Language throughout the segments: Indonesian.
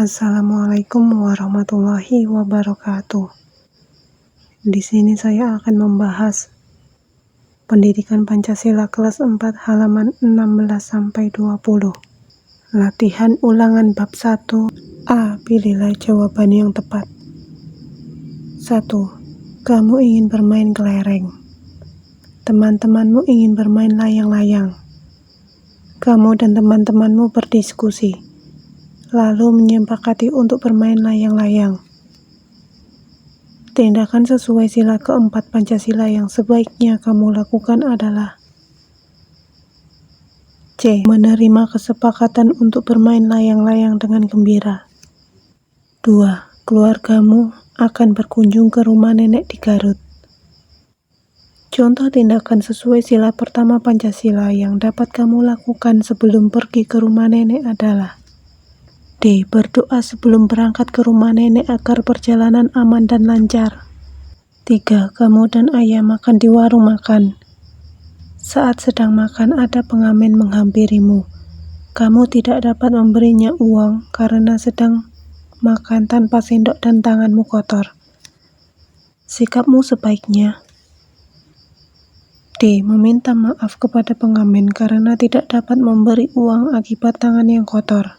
Assalamualaikum warahmatullahi wabarakatuh. Di sini saya akan membahas Pendidikan Pancasila kelas 4 halaman 16-20. Latihan ulangan bab 1. A. Pilihlah jawaban yang tepat. 1. Kamu ingin bermain kelereng. Teman-temanmu ingin bermain layang-layang. Kamu dan teman-temanmu berdiskusi, lalu menyepakati untuk bermain layang-layang. Tindakan sesuai sila keempat Pancasila yang sebaiknya kamu lakukan adalah C. Menerima kesepakatan untuk bermain layang-layang dengan gembira. 2. Keluargamu akan berkunjung ke rumah nenek di Garut. Contoh tindakan sesuai sila pertama Pancasila yang dapat kamu lakukan sebelum pergi ke rumah nenek adalah D. Berdoa sebelum berangkat ke rumah nenek agar perjalanan aman dan lancar. 3. Kamu dan ayah makan di warung makan. Saat sedang makan ada pengamen menghampirimu. Kamu tidak dapat memberinya uang karena sedang makan tanpa sendok dan tanganmu kotor. Sikapmu sebaiknya D. Meminta maaf kepada pengamen karena tidak dapat memberi uang akibat tangan yang kotor.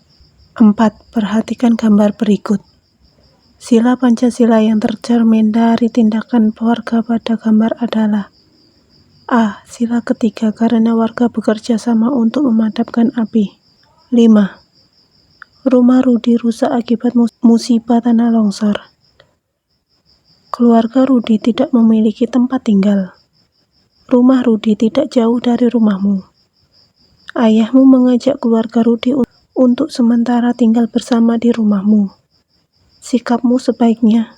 4. Perhatikan gambar berikut. Sila Pancasila yang tercermin dari tindakan warga pada gambar adalah A. Sila ketiga karena warga bekerja sama untuk memadamkan api. 5. Rumah Rudi rusak akibat musibah tanah longsor. Keluarga Rudi tidak memiliki tempat tinggal. Rumah Rudi tidak jauh dari rumahmu. Ayahmu mengajak keluarga Rudi untuk sementara tinggal bersama di rumahmu. Sikapmu sebaiknya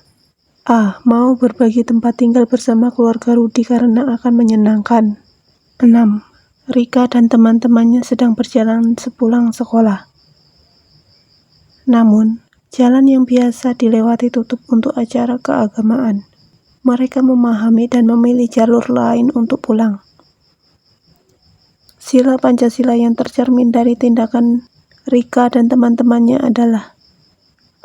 A. Mau berbagi tempat tinggal bersama keluarga Rudi karena akan menyenangkan. 6. Rika dan teman-temannya sedang berjalan sepulang sekolah. Namun, jalan yang biasa dilewati tutup untuk acara keagamaan. Mereka memahami dan memilih jalur lain untuk pulang. Sila Pancasila yang tercermin dari tindakan Rika dan teman-temannya adalah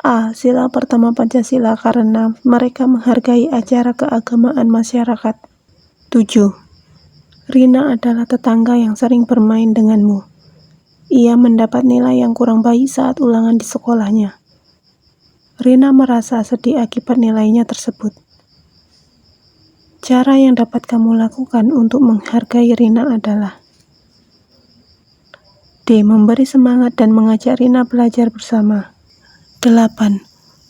A. Sila pertama Pancasila karena mereka menghargai acara keagamaan masyarakat. 7. Rina adalah tetangga yang sering bermain denganmu. Ia mendapat nilai yang kurang baik saat ulangan di sekolahnya. Rina merasa sedih akibat nilainya tersebut. Cara yang dapat kamu lakukan untuk menghargai Rina adalah D. Memberi semangat dan mengajak Rina belajar bersama. 8.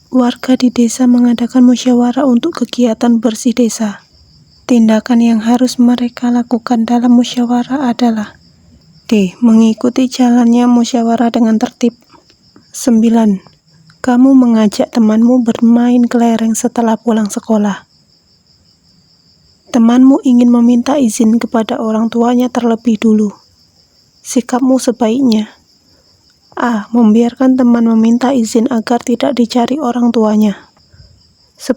Warga di desa mengadakan musyawarah untuk kegiatan bersih desa. Tindakan yang harus mereka lakukan dalam musyawarah adalah D. Mengikuti jalannya musyawarah dengan tertib. 9. Kamu mengajak temanmu bermain kelereng setelah pulang sekolah. Temanmu ingin meminta izin kepada orang tuanya terlebih dulu. Sikapmu sebaiknya A. Membiarkan teman meminta izin agar tidak dicari orang tuanya. 10.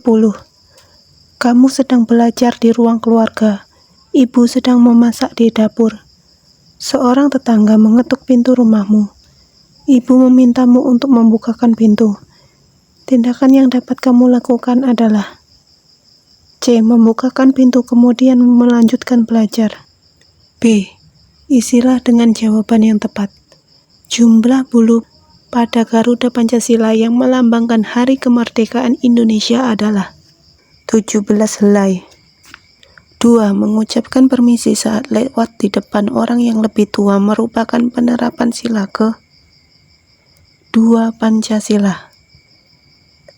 Kamu sedang belajar di ruang keluarga. Ibu sedang memasak di dapur. Seorang tetangga mengetuk pintu rumahmu. Ibu memintamu untuk membukakan pintu. Tindakan yang dapat kamu lakukan adalah C. Membukakan pintu kemudian melanjutkan belajar. B. Isilah dengan jawaban yang tepat. Jumlah bulu pada Garuda Pancasila yang melambangkan Hari Kemerdekaan Indonesia adalah 17 helai. 2. Mengucapkan permisi saat lewat di depan orang yang lebih tua merupakan penerapan sila ke-2 Pancasila.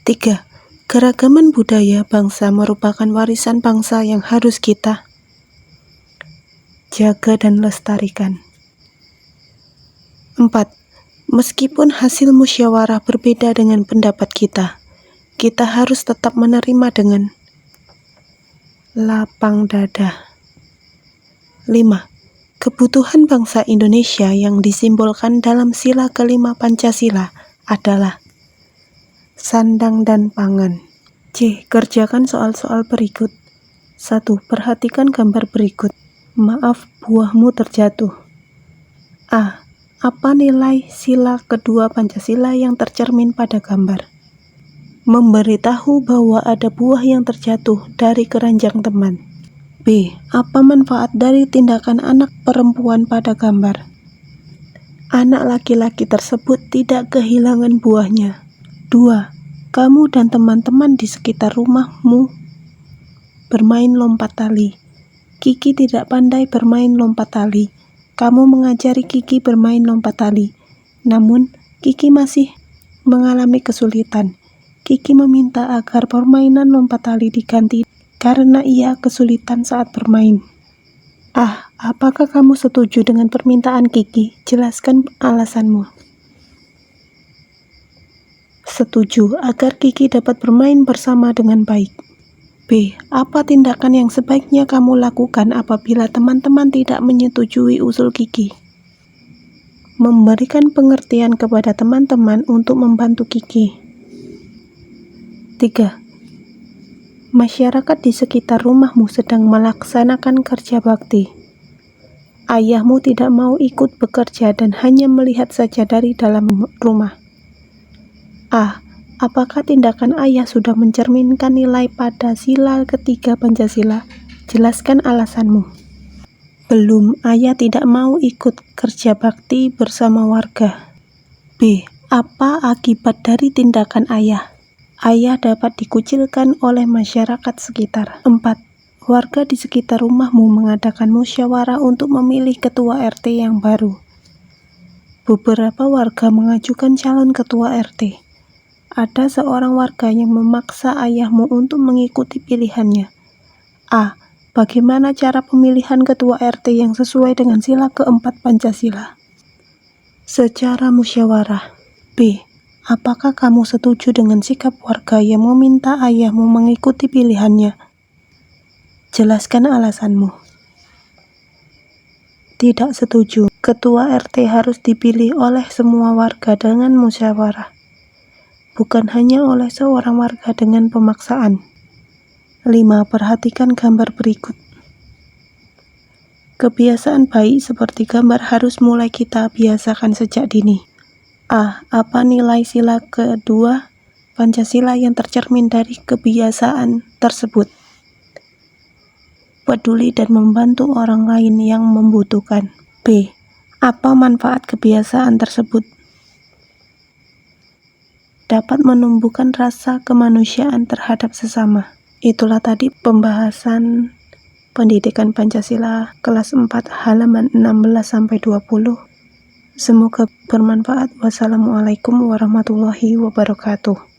3. Keragaman budaya bangsa merupakan warisan bangsa yang harus kita jaga dan lestarikan. 4. Meskipun hasil musyawarah berbeda dengan pendapat kita harus tetap menerima dengan lapang dada. 5. Kebutuhan bangsa Indonesia yang disimbolkan dalam sila kelima Pancasila adalah sandang dan pangan. C. Kerjakan soal-soal berikut. 1. Perhatikan gambar berikut. Maaf, buahmu terjatuh. A. Apa nilai sila kedua Pancasila yang tercermin pada gambar? Memberitahu bahwa ada buah yang terjatuh dari keranjang teman. B. Apa manfaat dari tindakan anak perempuan pada gambar? Anak laki-laki tersebut tidak kehilangan buahnya. 2. Kamu dan teman-teman di sekitar rumahmu bermain lompat tali. Kiki tidak pandai bermain lompat tali. Kamu mengajari Kiki bermain lompat tali. Namun, Kiki masih mengalami kesulitan. Kiki meminta agar permainan lompat tali diganti karena ia kesulitan saat bermain. Ah, apakah kamu setuju dengan permintaan Kiki? Jelaskan alasanmu. Setuju agar Kiki dapat bermain bersama dengan baik. B. Apa tindakan yang sebaiknya kamu lakukan apabila teman-teman tidak menyetujui usul Kiki? Memberikan pengertian kepada teman-teman untuk membantu Kiki. 3. Masyarakat di sekitar rumahmu sedang melaksanakan kerja bakti. Ayahmu tidak mau ikut bekerja dan hanya melihat saja dari dalam rumah. A. Apakah tindakan ayah sudah mencerminkan nilai pada sila ketiga Pancasila? Jelaskan alasanmu. Belum, ayah tidak mau ikut kerja bakti bersama warga. B. Apa akibat dari tindakan ayah? Ayah dapat dikucilkan oleh masyarakat sekitar. 4. Warga di sekitar rumahmu mengadakan musyawarah untuk memilih ketua RT yang baru. Beberapa warga mengajukan calon ketua RT. Ada seorang warga yang memaksa ayahmu untuk mengikuti pilihannya. A. Bagaimana cara pemilihan ketua RT yang sesuai dengan sila keempat Pancasila? Secara musyawarah. B. Apakah kamu setuju dengan sikap warga yang meminta ayahmu mengikuti pilihannya? Jelaskan alasanmu. Tidak setuju. Ketua RT harus dipilih oleh semua warga dengan musyawarah, bukan hanya oleh seorang warga dengan pemaksaan. 5. Perhatikan gambar berikut. Kebiasaan baik seperti gambar harus mulai kita biasakan sejak dini. A. Apa nilai sila kedua Pancasila yang tercermin dari kebiasaan tersebut? Peduli dan membantu orang lain yang membutuhkan. B. Apa manfaat kebiasaan tersebut? Dapat menumbuhkan rasa kemanusiaan terhadap sesama. Itulah tadi pembahasan pendidikan Pancasila kelas 4 halaman 16-20. Semoga bermanfaat. Wassalamualaikum warahmatullahi wabarakatuh.